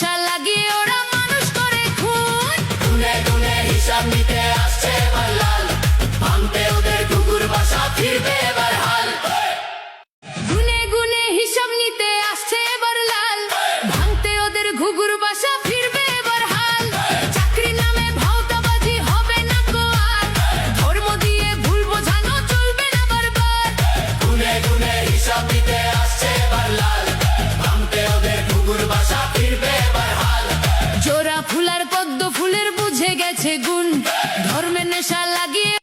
পয়সা লাগিয়ে ওরা মানুষ করে খুন। গুনে গুনে হিসাব নিতে আসছে এবার লাল, ভাঙতে ওদের কুকুর বাসা, ফিরবে এবার হাল। গুনে গুনে হিসাব নিতে আসছে এবার লাল, ভাঙতে ওদের ঘুঘুর বাসা, ফিরবে এবার হাল। চাকরি নামে ভাওতাবাজি হবে না কো আর, ধর্ম দিয়ে ভুল বোঝানো চলবে না বারবার। গুনে গুনে হিসাব নিতে আসছে এবার লাল, ভাঙতে ওদের কুকুর বাসা, ফিরবে এবার হাল। জোড়া ফুলার পদ্ম ফুলের বুঝে গেছে গুণ,